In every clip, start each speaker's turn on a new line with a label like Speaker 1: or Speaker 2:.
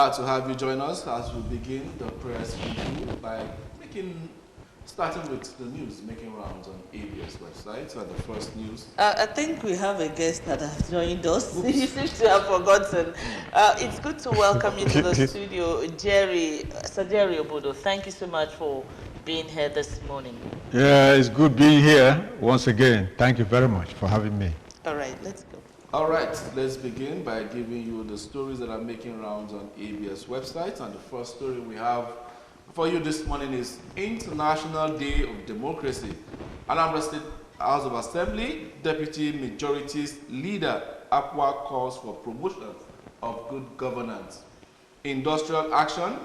Speaker 1: Glad to have you join us as we begin the press review by starting with the news making rounds on ABS website. So the first news.
Speaker 2: I think we have a guest that has joined us. You seem to have forgotten. It's good to welcome you to the studio, Sir Jerry Obodo. Thank you so much for being here this morning.
Speaker 3: Yeah, it's good being here once again. Thank you very much for having me.
Speaker 2: All right, let's go.
Speaker 1: All right, let's begin by giving you the stories that are making rounds on ABS website. And the first story we have for you this morning is International Day of Democracy. Anambra State House of Assembly Deputy Majorities Leader Apwa calls for promotion of good governance. Industrial Action,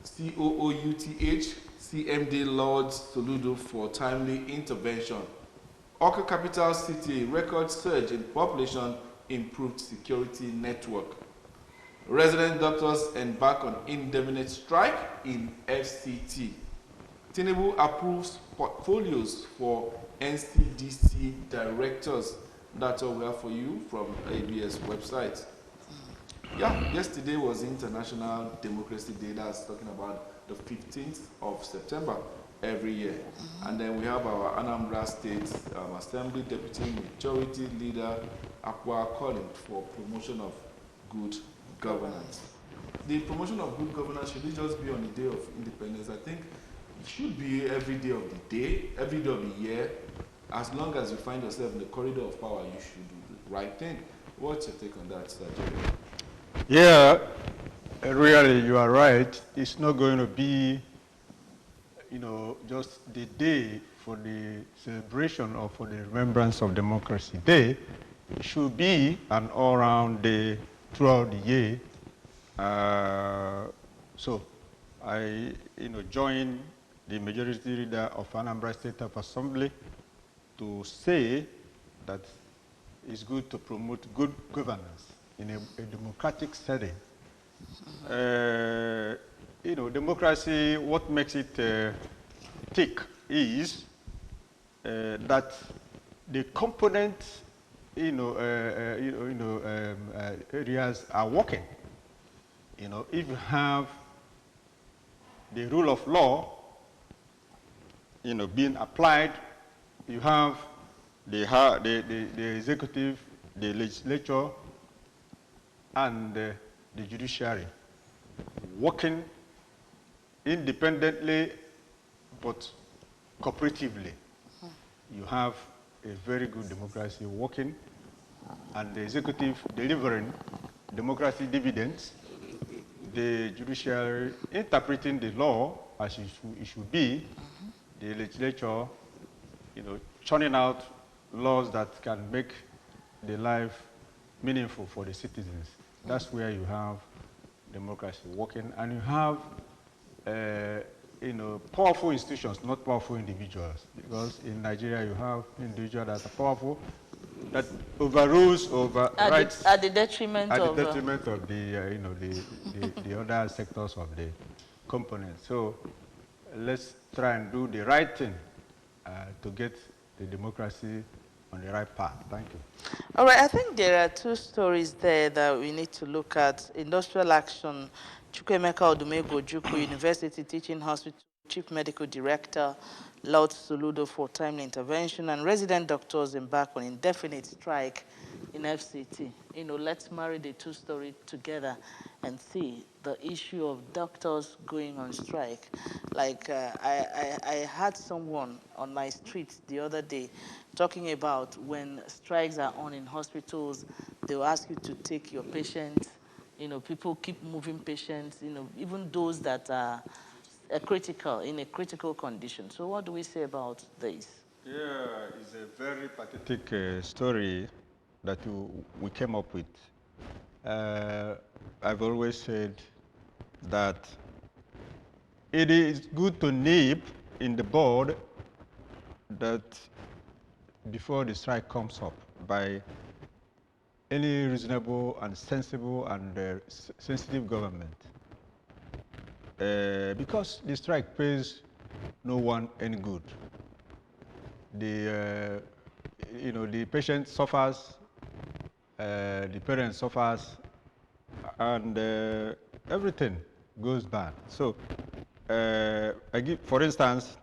Speaker 1: COOUTH, CMD Lords Soludo for timely intervention. Oka Capital City, record surge in population, improved security network. Resident doctors embark on indefinite strike in FCT. Tinubu approves portfolios for NCDC directors. That's all we have for you from ABS website. Yeah, yesterday was International Democracy Day. That's talking about the 15th of September every year. And then we have our Anambra State Assembly Deputy Majority Leader Akwa calling for promotion of good governance. The promotion of good governance, should it just be on the day of independence? I think it should be every day of the day, every day of the year. As long as you find yourself in the corridor of power, you should do the right thing. What's your take on that, Sir Jerry?
Speaker 3: Yeah, really, you are right. It's not going to be, just the day for the celebration or for the remembrance of Democracy Day. It should be an all-round day throughout the year. So I, join the majority leader of Anambra State Assembly to say that it's good to promote good governance in a democratic setting. Democracy, what makes it tick is that the component, areas are working. If you have the rule of law, being applied, you have the executive, the legislature, and the judiciary working independently but cooperatively. You have a very good democracy working, and the executive delivering democracy dividends, the judiciary interpreting the law as it should be, the legislature, churning out laws that can make the life meaningful for the citizens. That's where you have democracy working, and you have, powerful institutions, not powerful individuals. Because in Nigeria, you have individuals that are powerful, that overrules, overrides
Speaker 2: at the detriment of
Speaker 3: the other sectors of the component. So let's try and do the right thing to get the democracy on the right path. Thank you.
Speaker 2: All right, I think there are two stories there that we need to look at. Industrial Action, Chukwemeka Odumego Ojukwu University Teaching Hospital Chief Medical Director, Lord Soludo for timely intervention, and resident doctors embark on indefinite strike in FCT. Let's marry the two stories together and see the issue of doctors going on strike. Like I had someone on my street the other day talking about when strikes are on in hospitals, they will ask you to take your patients. People keep moving patients, even those that are in a critical condition. So what do we say about this?
Speaker 3: Yeah, it's a very pathetic story that we came up with. I've always said that it is good to nip in the bud that before the strike comes up by any reasonable and sensible and sensitive government. Because the strike pays no one any good. The patient suffers, the parent suffers, and everything goes bad. So, for instance,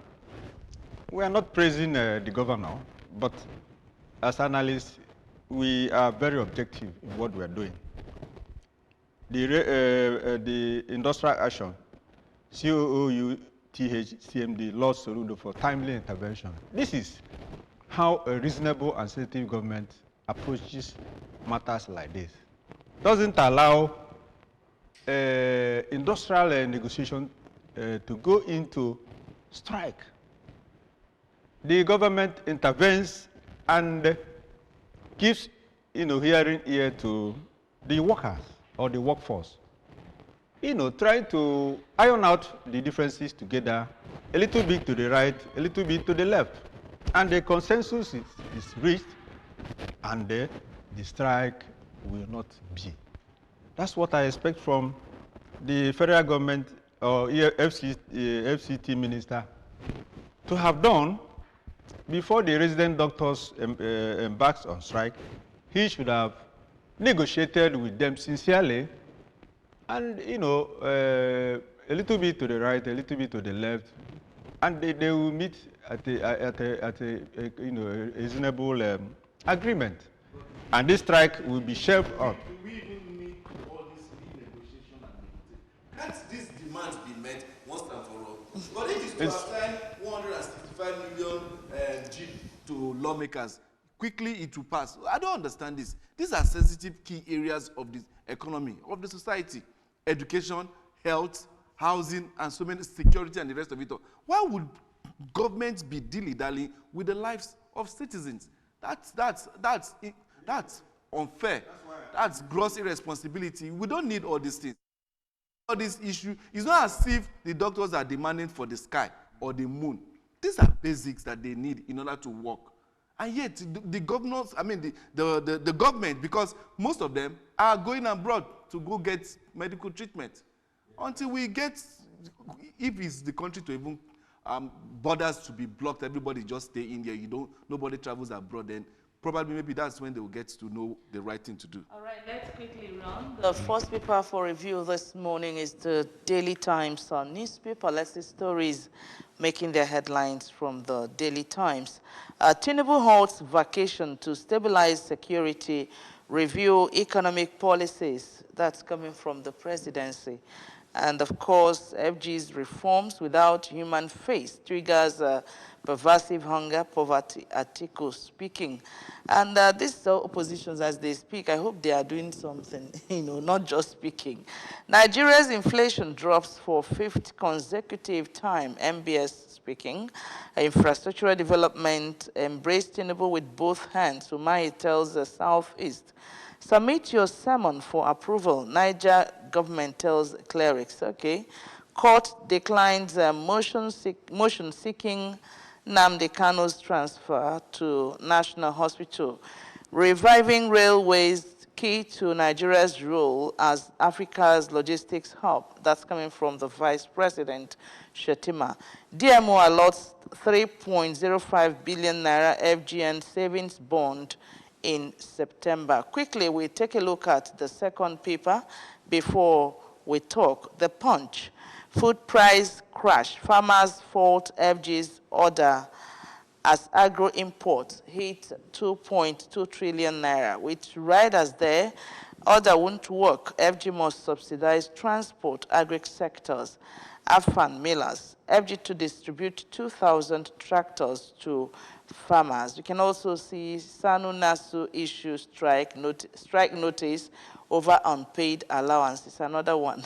Speaker 3: we are not praising the governor, but as analysts, we are very objective in what we are doing. The industrial action, CMD, Lord Soludo for timely intervention. This is how a reasonable and sensitive government approaches matters like this. Doesn't allow industrial negotiation to go into strike. The government intervenes and gives, hearing ear to the workers or the workforce. Trying to iron out the differences together, a little bit to the right, a little bit to the left. And the consensus is reached, and the strike will not be. That's what I expect from the federal government or FCT minister to have done before the resident doctors embarks on strike. He should have negotiated with them sincerely, and a little bit to the right, a little bit to the left, and they will meet at a reasonable agreement, and this strike will be shelved up.
Speaker 1: Do we even need all this renegotiation and negotiation? Can't these demands be met once and for all? But if it's to assign 165 million G to lawmakers, quickly it will pass. I don't understand this. These are sensitive key areas of the economy, of the society. Education, health, housing, and so many, security and the rest of it all. Why would governments be dilly-dally with the lives of citizens? That's unfair. That's gross irresponsibility. We don't need all these things. All this issue, it's not as if the doctors are demanding for the sky or the moon. These are basics that they need in order to work. And yet, the governors, the government, because most of them are going abroad to go get medical treatment. Until we get, if it's the country to even borders to be blocked, everybody just stay in there, nobody travels abroad, then probably maybe that's when they will get to know the right thing to do.
Speaker 2: All right, let's quickly run. The first paper for review this morning is the Daily Times newspaper. Let's see stories making their headlines from the Daily Times. Tinubu halts vacation to stabilize security, review economic policies. That's coming from the presidency. And of course, FG's reforms without human face triggers pervasive hunger, poverty, Atiku speaking. And these oppositions, as they speak, I hope they are doing something, not just speaking. Nigeria's inflation drops for 5th consecutive time, MBS speaking. Infrastructural development embraced Tinubu with both hands, Umahi tells the Southeast. Submit your sermon for approval, Niger government tells clerics. Okay. Court declines motion seeking Nnamdi Kanu's transfer to National Hospital. Reviving railways key to Nigeria's role as Africa's logistics hub. That's coming from the Vice President, Shetima. DMO allots 3.05 billion naira FGN savings bond in September. Quickly, we take a look at the second paper before we talk. The Punch. Food price crash. Farmers fault FG's order as agro imports hit 2.2 trillion naira. With riders there, order won't work. FG must subsidize transport, agri sectors. Afan Millers. FG to distribute 2,000 tractors to farmers. You can also see Sanu Nasu issue strike notice over unpaid allowances. Another one.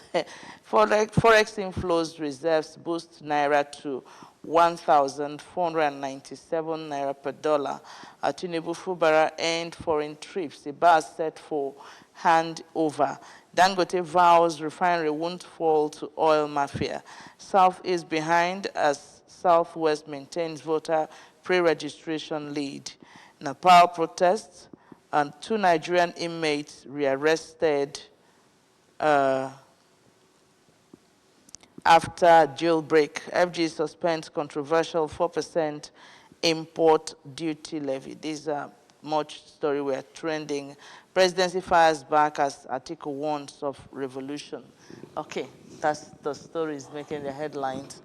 Speaker 2: Forex inflows reserves boost Naira to 1,497 Naira per dollar. Tinubu Fubara end foreign trips. The bar set for handover. Dangote vows refinery won't fall to oil mafia. South is behind as Southwest maintains voter pre-registration lead. Nepal protests and 2 Nigerian inmates rearrested after jailbreak. FG suspends controversial 4% import duty levy. These are much story were trending. Presidency fires back as Atiku warns of revolution. Okay, that's the stories making the headlines.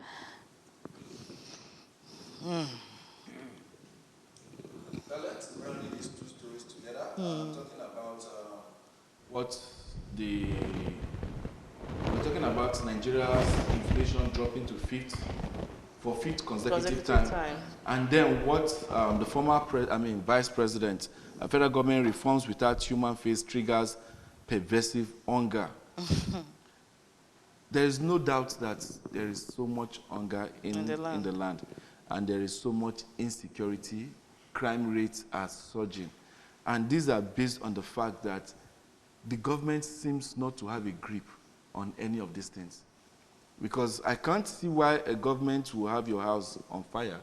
Speaker 1: Let's run these two stories together. Talking about what the we're talking about Nigeria's inflation dropping to fifth consecutive time, and then what the former vice president, federal government reforms without human face triggers pervasive hunger. There is no doubt that there is so much hunger in the land, and there is so much insecurity. Crime rates are surging, and these are based on the fact that the government seems not to have a grip on any of these things. Because I can't see why a government will have your house on fire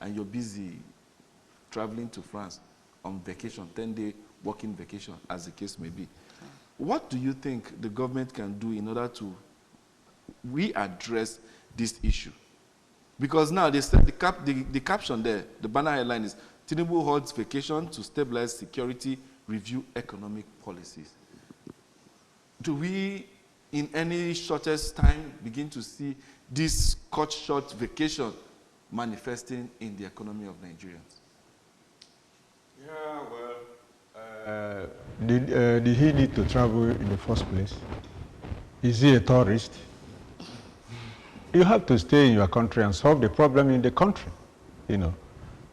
Speaker 1: and you're busy traveling to France on vacation, 10-day working vacation, as the case may be. What do you think the government can do in order to readdress this issue? Because now they said the caption there, the banner headline is, Tinubu holds vacation to stabilize security, review economic policies. Do we, in any shortest time, begin to see this short vacation manifesting in the economy of Nigerians?
Speaker 3: Yeah, well, did he need to travel in the first place? Is he a tourist? You have to stay in your country and solve the problem in the country, you know.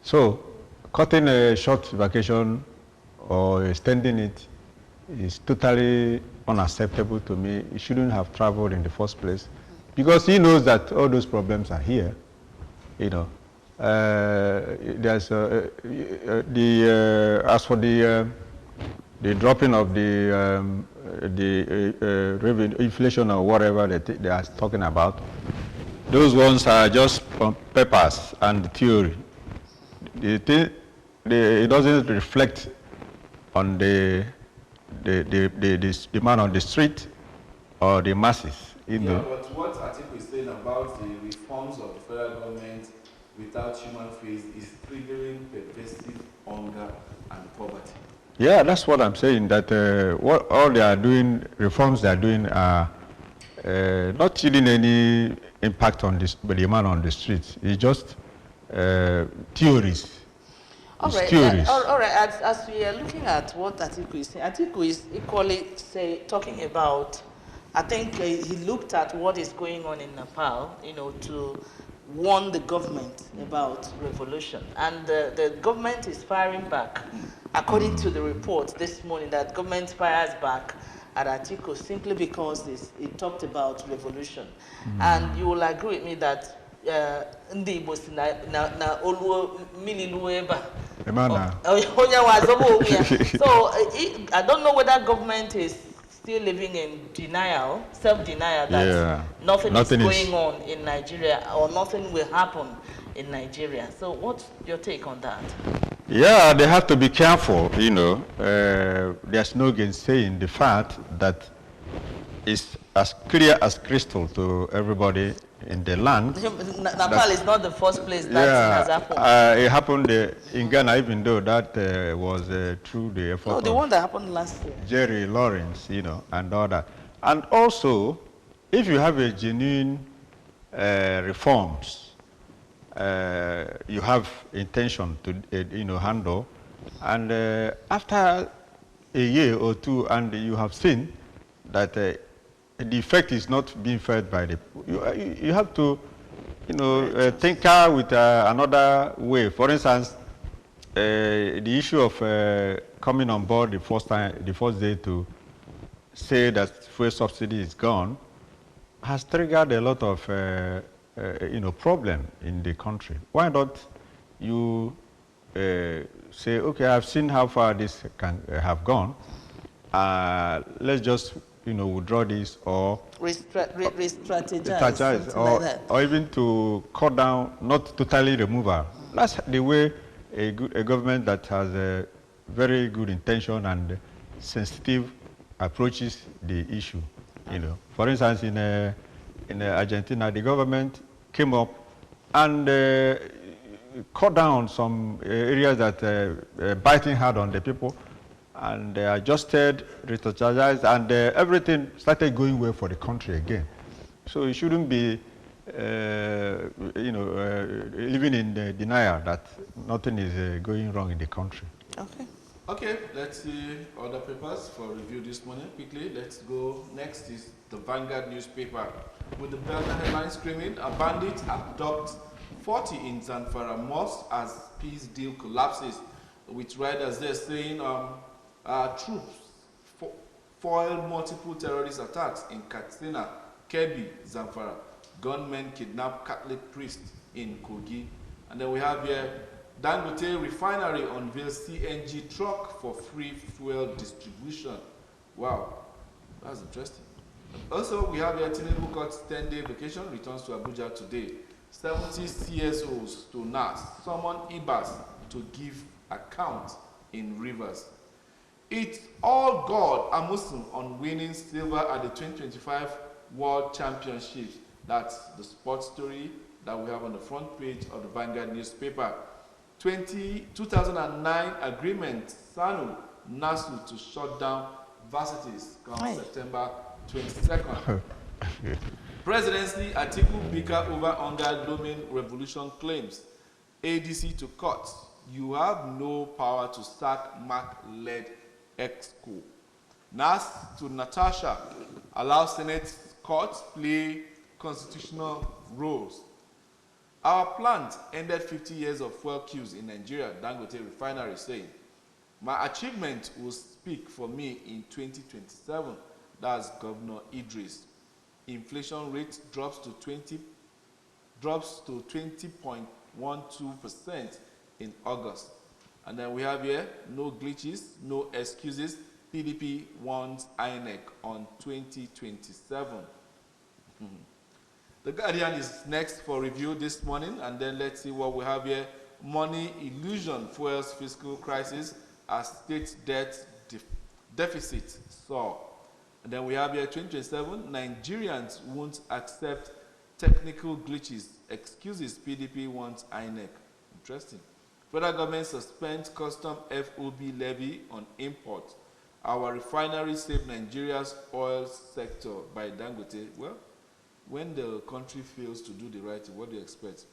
Speaker 3: So, cutting a short vacation or extending it is totally unacceptable to me. He shouldn't have traveled in the first place because he knows that all those problems are here, you know. There's as for the dropping of the revenue, inflation or whatever they are talking about, those ones are just papers and theory. It doesn't reflect on the man on the street or the masses. You know.
Speaker 1: But what Atiku is saying about the reforms of the federal government without human face is triggering pervasive hunger and poverty.
Speaker 3: Yeah, that's what I'm saying, that what all they are doing, reforms they are doing are not yielding any impact on the man on the street. It's just theories.
Speaker 2: All right, all right. As we are looking at what Atiku is saying, Atiku is equally talking about, I think he looked at what is going on in Nepal, you know, to warn the government about revolution. And the government is firing back. According to the report this morning, that government fires back at Atiku simply because he talked about revolution. And you will agree with me that ndị Igbo si na oluo mmiri luo ebe so I don't know whether government is still living in denial, self-denial that nothing is going on in Nigeria or nothing will happen in Nigeria. So what's your take on that?
Speaker 3: Yeah, they have to be careful, you know. There's no gainsaying the fact that it's as clear as crystal to everybody in the land.
Speaker 2: Nepal is not the first place that has happened.
Speaker 3: It happened in Ghana, even though that was through the effort
Speaker 2: of the one that happened last year.
Speaker 3: Jerry Lawrence, you know, and all that. And also, if you have a genuine reforms, you have intention to, you know, handle, and after a year or two, and you have seen that the effect is not being felt by the you have to, you know, think with another way. For instance, the issue of coming on board the first day to say that fuel subsidy is gone has triggered a lot of you know, problem in the country. Why not you say, okay, I've seen how far this can have gone. Let's just, you know, withdraw this or
Speaker 2: re-strategize,
Speaker 3: or even to cut down, not totally removal. That's the way a government that has a very good intention and sensitive approaches the issue. You know, for instance, in Argentina, the government came up and cut down some areas that biting hard on the people, and they adjusted, re-strategized, and everything started going well for the country again. So it shouldn't be, living in denial that nothing is going wrong in the country.
Speaker 2: Okay.
Speaker 1: Okay, let's see other papers for review this morning. Quickly, let's go. Next is the Vanguard newspaper. With the Belgian headline screaming, a bandit abducts 40 in Zamfara mosque as peace deal collapses. With riders there saying troops foil multiple terrorist attacks in Katsina, Kebbi, Zamfara. Gunmen kidnap Catholic priest in Kogi. And then we have here, Dangote refinery unveils CNG truck for free fuel distribution. Wow, that's interesting. Also, we have here Tinubu Court's 10-day vacation returns to Abuja today. 70 CSOs to NAS summon IBAS to give account in Rivers. It's all God and Muslim on winning silver at the 2025 World Championships. That's the sports story that we have on the front page of the Vanguard newspaper. 2009 agreement, SANU, NASU to shut down varsities come September 22nd. Presidency, Atiku Bika over under looming revolution claims. ADC to court. You have no power to sack Mark-led EXCO. NAS to Natasha. Allow Senate courts play constitutional roles. Our plant ended 50 years of fuel queues in Nigeria, Dangote refinery saying, my achievement will speak for me in 2027. That's Governor Idris. Inflation rate drops to 20.12% in August. And then we have here, no glitches, no excuses. PDP wants INEC on 2027. The Guardian is next for review this morning, and then let's see what we have here. Money illusion fuels fiscal crisis as state debt deficit soar. And then we have here 2027, Nigerians won't accept technical glitches. Excuses, PDP wants INEC. Interesting. Federal government suspends custom FOB levy on imports. Our refinery saved Nigeria's oil sector by Dangote. Well, when the country fails to do the right thing, what do you expect?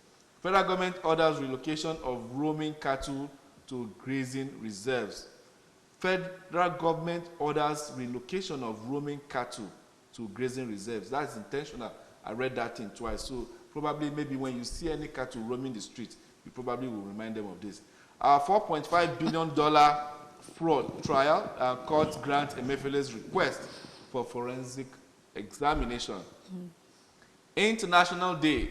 Speaker 1: Federal government orders relocation of roaming cattle to grazing reserves. Federal government orders relocation of roaming cattle to grazing reserves. That's intentional. I read that thing twice. So probably maybe when you see any cattle roaming the street, you probably will remind them of this. Our $4.5 billion fraud trial, court grants Emefiele's request for forensic examination. International Day.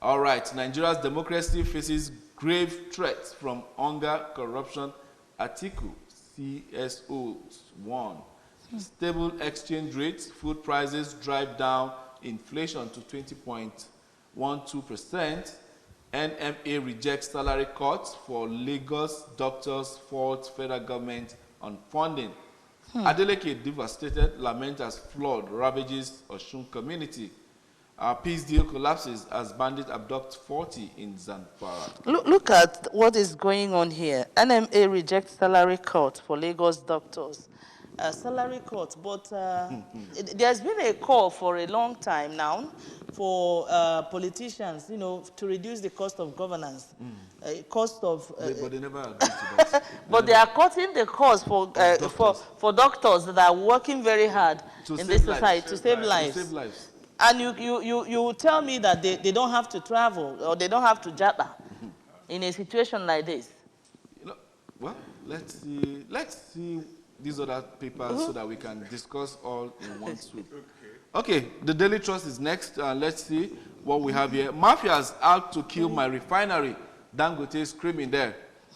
Speaker 1: All right, Nigeria's democracy faces grave threats from hunger, corruption. Atiku, CSOs warn. Stable exchange rates, food prices drive down inflation to 20.12%. NMA rejects salary cuts for Lagos doctors, fault federal government on funding. Adeleke devastated, lament as flood ravages Osun community. Our peace deal collapses as bandits abduct 40 in Zamfara.
Speaker 2: Look at what is going on here. NMA rejects salary cut for Lagos doctors. Salary cut, but there's been a call for a long time now for politicians, to reduce the cost of governance, cost of.
Speaker 1: But they never agreed to that.
Speaker 2: But they are cutting the cost for doctors that are working very hard in this society to save lives.
Speaker 1: To save lives.
Speaker 2: And you tell me that they don't have to travel or they don't have to jata in a situation like this.
Speaker 1: Well, let's see these other papers so that we can discuss all in one swoop. Okay, the Daily Trust is next. Let's see what we have here. Mafias out to kill my refinery. Dangote screaming there.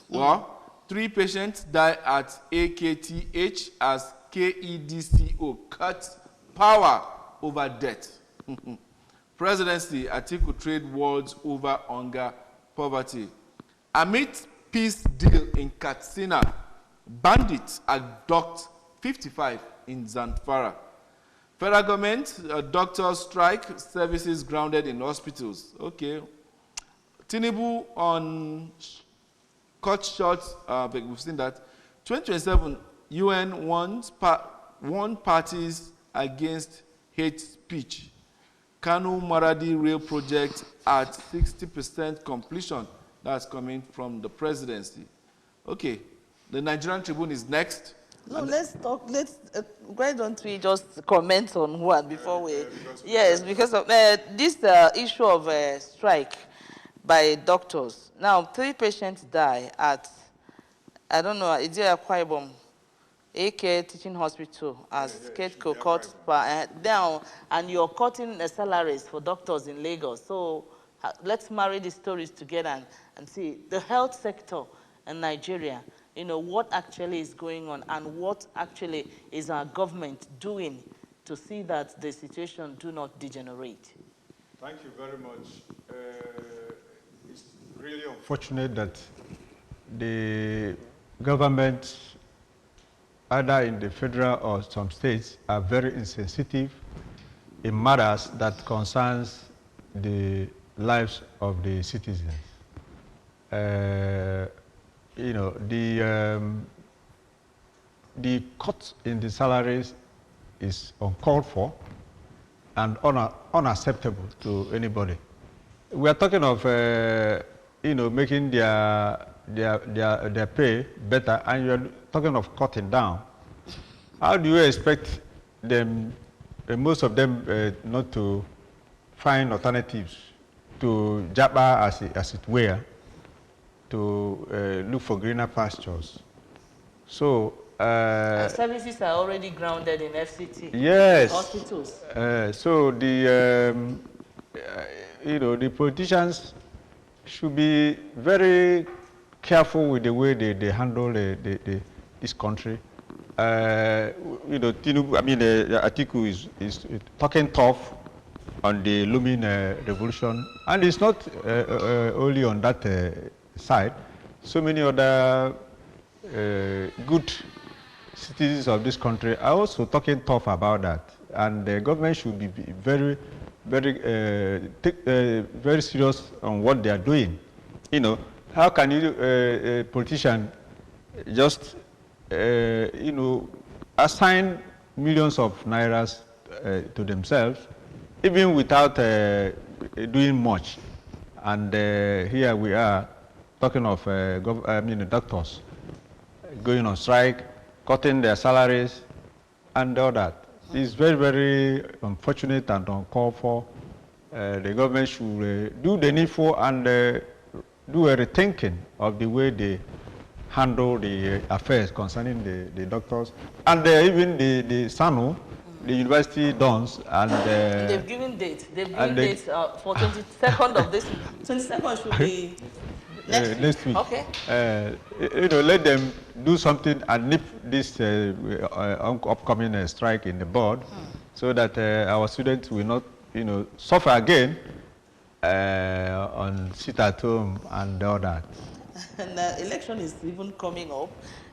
Speaker 1: Well, 3 patients die at AKTH as KEDCO cuts power over debt. Presidency, Atiku trade wars over hunger, poverty. Amid peace deal in Katsina, bandits abduct 55 in Zamfara. Federal government, doctors strike, services grounded in hospitals. Okay. Tinubu on cut short, we've seen that. 2027, UN warned parties against hate speech. Kanu Maradi rail project at 60% completion. That's coming from the presidency. Okay, the Nigerian Tribune is next.
Speaker 2: No, let's talk. Why don't we just comment on one before we? Yes, because of this issue of strike by doctors. Now, 3 patients die at, I don't know, is it Akwa Ibom? AK Teaching Hospital as Ketco cut down, and you're cutting the salaries for doctors in Lagos. So let's marry the stories together and see the health sector in Nigeria, you know, what actually is going on and what actually is our government doing to see that the situation do not degenerate.
Speaker 3: Thank you very much. It's really unfortunate that the government, either in the federal or some states, are very insensitive in matters that concerns the lives of the citizens. You know, the cut in the salaries is uncalled for and unacceptable to anybody. We are talking of, you know, making their pay better, and you are talking of cutting down. How do you expect them, most of them, not to find alternatives to Jabba, as it were, to look for greener pastures? So
Speaker 2: services are already grounded in FCT.
Speaker 3: Yes.
Speaker 2: Hospitals.
Speaker 3: So the you know, the politicians should be very careful with the way they handle this country. You know, Tinubu, I mean, Atiku is talking tough on the looming revolution, and it's not only on that side. So many other good citizens of this country are also talking tough about that, and the government should be very serious on what they are doing. You know, how can you, a politician, just you know, assign millions of nairas to themselves, even without doing much? And here we are talking of doctors going on strike, cutting their salaries, and all that. It's very, very unfortunate and uncalled for. The government should do the needful and do a rethinking of the way they handle the affairs concerning the doctors, and even the SANU, the university dons, and
Speaker 2: they've given dates. They've given dates for 22nd of this. 22nd should be next week. Okay.
Speaker 3: You know, let them do something and nip this upcoming strike in the bud, so that our students will not, you know, suffer again on sit at home and all that.
Speaker 2: And the election is even coming up.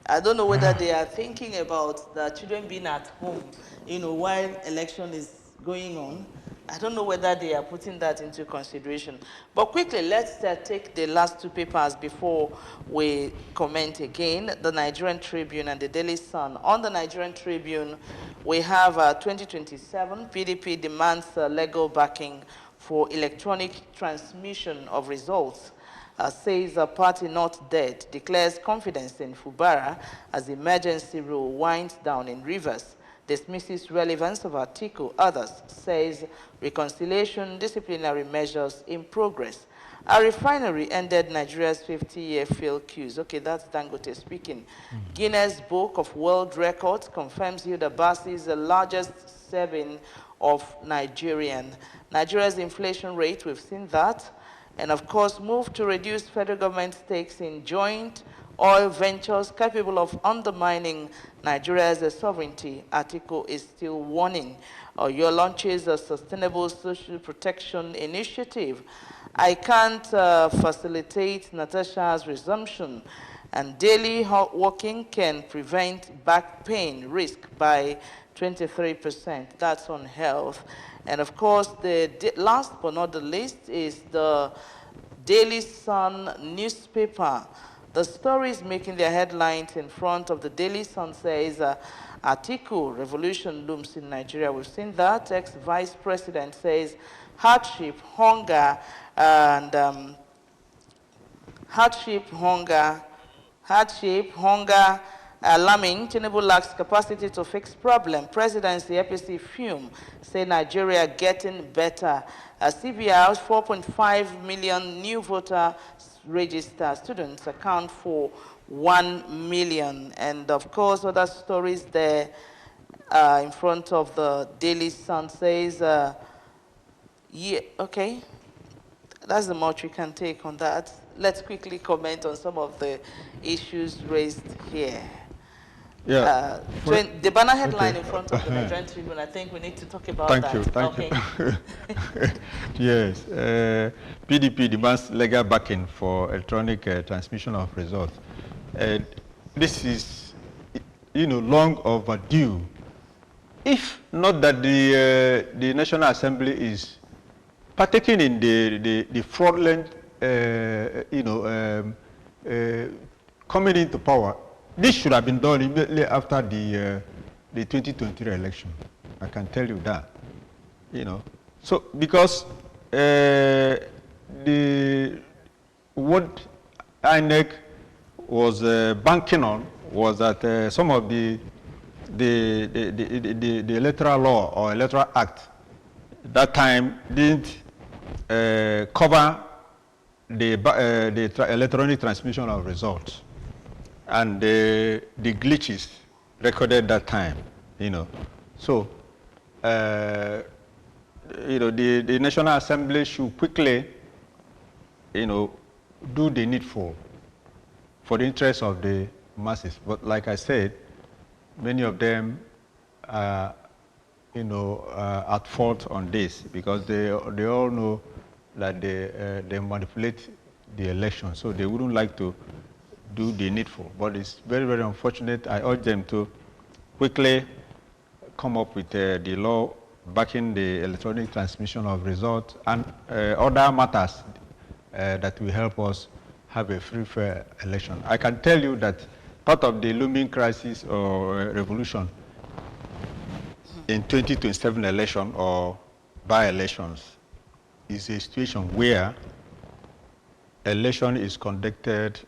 Speaker 2: I don't know whether they are thinking about the children being at home, you know, while election is going on. I don't know whether they are putting that into consideration. But quickly, let's take the last 2 papers before we comment again, the Nigerian Tribune and the Daily Sun. On the Nigerian Tribune, we have 2027, PDP demands legal backing for electronic transmission of results. Says a party not dead, declares confidence in Fubara as emergency rule winds down in Rivers, dismisses relevance of article. Others says reconciliation, disciplinary measures in progress. A refinery ended Nigeria's 50-year field queues. Okay, that's Dangote speaking. Guinness Book of World Records confirms Hilda Bassi is the largest saving of Nigeria's inflation rate, we've seen that. And of course, move to reduce federal government stakes in joint oil ventures capable of undermining Nigeria's sovereignty. Article is still warning. Your launches a sustainable social protection initiative. I can't facilitate Natasha's resumption, and daily hard working can prevent back pain risk by 23%. That's on health. And of course, the last but not the least is the Daily Sun newspaper. The stories making their headlines in front of the Daily Sun says, Atiku, revolution looms in Nigeria. We've seen that. Ex-vice president says, hardship, hunger, and hardship, hunger, alarming. Tinubu lacks capacity to fix problem. Presidency, APC fume, say Nigeria getting better. CBR's 4.5 million new voter register students account for 1 million. And of course, other stories there in front of the Daily Sun says, yeah, okay, that's the much we can take on that. Let's quickly comment on some of the issues raised here.
Speaker 3: Yeah.
Speaker 2: The banner headline in front of the Nigerian Tribune, I think we need to talk about that.
Speaker 3: Thank you. Yes. PDP demands legal backing for electronic transmission of results. This is, long overdue. If not that the National Assembly is partaking in the fraudulent, coming into power, this should have been done immediately after the 2023 election. I can tell you that, So because what INEC was banking on was that some of the electoral law or electoral act that time didn't cover the electronic transmission of results and the glitches recorded that time, So, the National Assembly should quickly, do the needful for the interest of the masses. But like I said, many of them are, at fault on this because they all know that they manipulate the election, so they wouldn't like to do the needful. But it's very, very unfortunate. I urge them to quickly come up with the law backing the electronic transmission of results and other matters that will help us have a free, fair election. I can tell you that part of the looming crisis or revolution in 2027 election or by-elections is a situation where election is conducted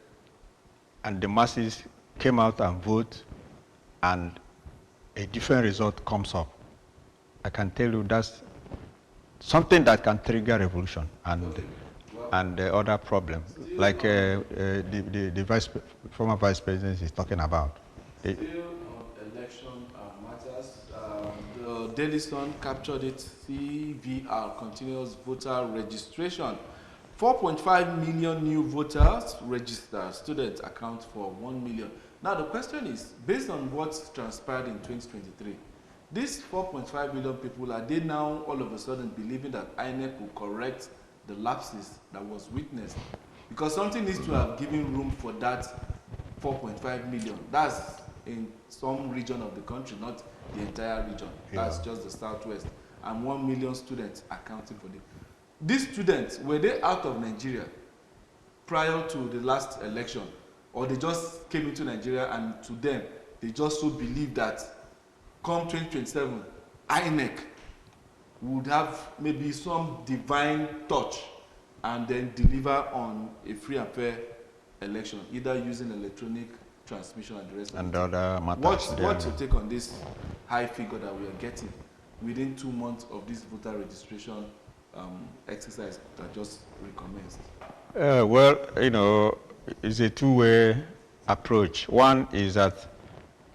Speaker 3: and the masses came out and vote and a different result comes up. I can tell you that's something that can trigger revolution and the other problem, like the former vice president is talking about.
Speaker 1: Still on election matters, the Daily Sun captured it. CVR, continuous voter registration. 4.5 million new voters registered. Students account for 1 million. Now the question is, based on what's transpired in 2023, these 4.5 million people, are they now all of a sudden believing that INEC will correct the lapses that was witnessed? Because something needs to have given room for that 4.5 million. That's in some region of the country, not the entire region. Yeah. That's just the Southwest. And 1 million students accounting for them. These students, were they out of Nigeria prior to the last election? Or they just came into Nigeria and to them, they just so believe that come 2027, INEC would have maybe some divine touch and then deliver on a free and fair election, either using electronic transmission and the rest
Speaker 3: and
Speaker 1: of it.
Speaker 3: Other matters.
Speaker 1: What's your take on this high figure that we are getting within 2 months of this voter registration exercise that just recommenced?
Speaker 3: Well, it's a two-way approach. One is that,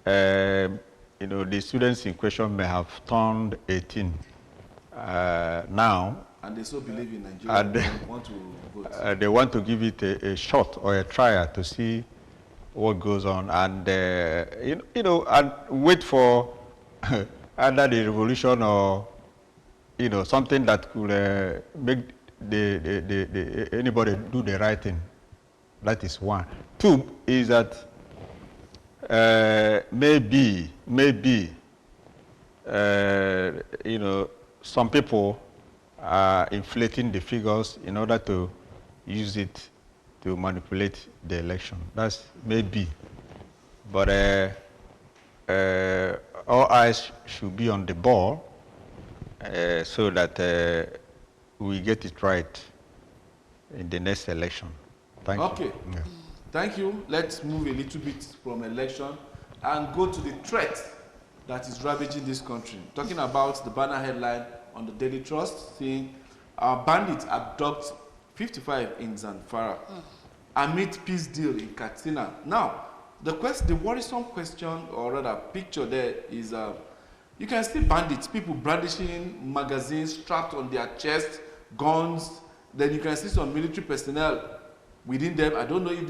Speaker 3: the students in question may have turned 18 now. And
Speaker 1: they so believe in Nigeria and they want to vote.
Speaker 3: They want to give it a shot or a trial to see what goes on and, and wait for either the revolution or, something that could make anybody do the right thing. That is one. Two is that maybe, some people are inflating the figures in order to use it to manipulate the election. That's maybe. But all eyes should be on the ball so that we get it right in the next election. Thank you.
Speaker 1: Okay. Yeah. Thank you. Let's move a little bit from election and go to the threat that is ravaging this country. Talking about the banner headline on the Daily Trust saying, bandits abduct 55 in Zamfara amid peace deal in Katsina. Now, the worrisome question, or rather picture there is, you can see bandits, people brandishing magazines strapped on their chest, guns. Then you can see some military personnel within them. I don't know if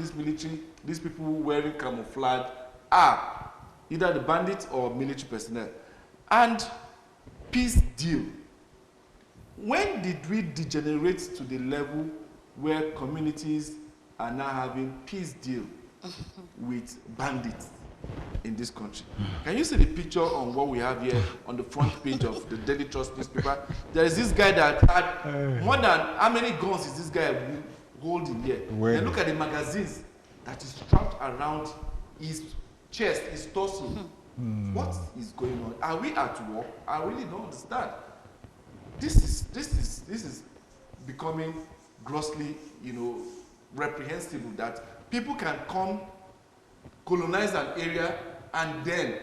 Speaker 1: these people wearing camouflage are either the bandits or military personnel. And peace deal. When did we degenerate to the level where communities are now having peace deal with bandits in this country? Can you see the picture on what we have here on the front page of the Daily Trust newspaper? There is this guy that had more than, how many guns is this guy holding here? And look at the magazines that is strapped around his chest, his torso. What is going on? Are we at war? I really don't understand. This is becoming grossly, reprehensible that people can come, colonize an area, and then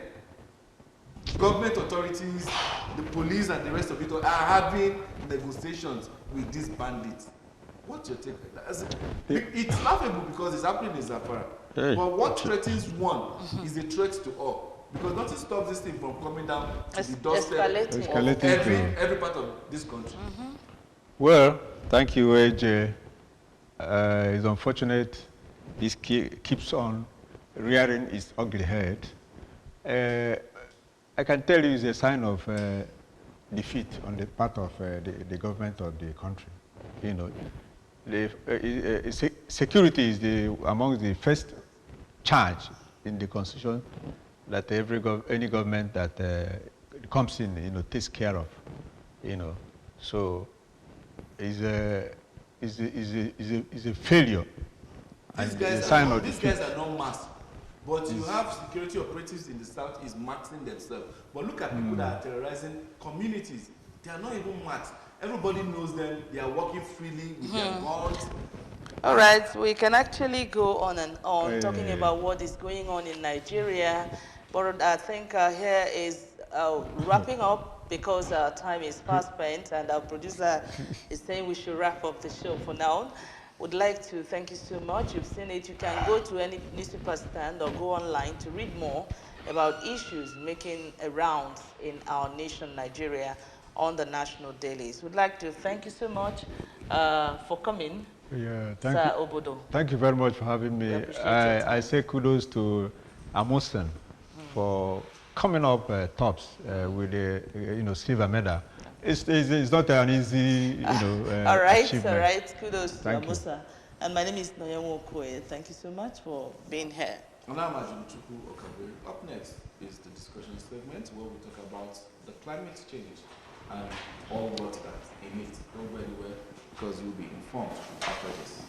Speaker 1: government authorities, the police, and the rest of it are having negotiations with these bandits. What's your take? It's laughable because it's happening in Zamfara. Hey. But what threatens one is a threat to all. Because nothing stops this thing from coming down to the doorstep of every part of this country.
Speaker 3: Well, thank you, AJ. It's unfortunate this keeps on rearing its ugly head. I can tell you it's a sign of defeat on the part of the government of the country. Security is among the first charge in the Constitution that any government that comes in, takes care of, So is a failure.
Speaker 1: These guys are not masked, but you have security operatives in the south is masking themselves. But look at people that are terrorizing communities. They are not even masked. Everybody knows them. They are walking freely with their guns.
Speaker 2: All right, we can actually go on and on talking about what is going on in Nigeria, but I think here is wrapping up because our time is fast spent and our producer is saying we should wrap up the show for now. Would like to thank you so much. You've seen it. You can go to any newspaper stand or go online to read more about issues making a round in our nation, Nigeria, on the national dailies. We'd like to thank you so much for coming.
Speaker 3: Yeah,
Speaker 2: Sir Obodo.
Speaker 3: Thank you very much for having me. I say kudos to Amosen for coming up tops with the silver medal. It's not an easy
Speaker 2: all right,
Speaker 3: achievement.
Speaker 2: All right. Kudos to Amosa. And my name is Noyanwo Okoye. Thank you so much for being here.
Speaker 1: Up next is the discussion segment where we talk about the climate change and all what that in it. Don't go anywhere because you'll be informed after this.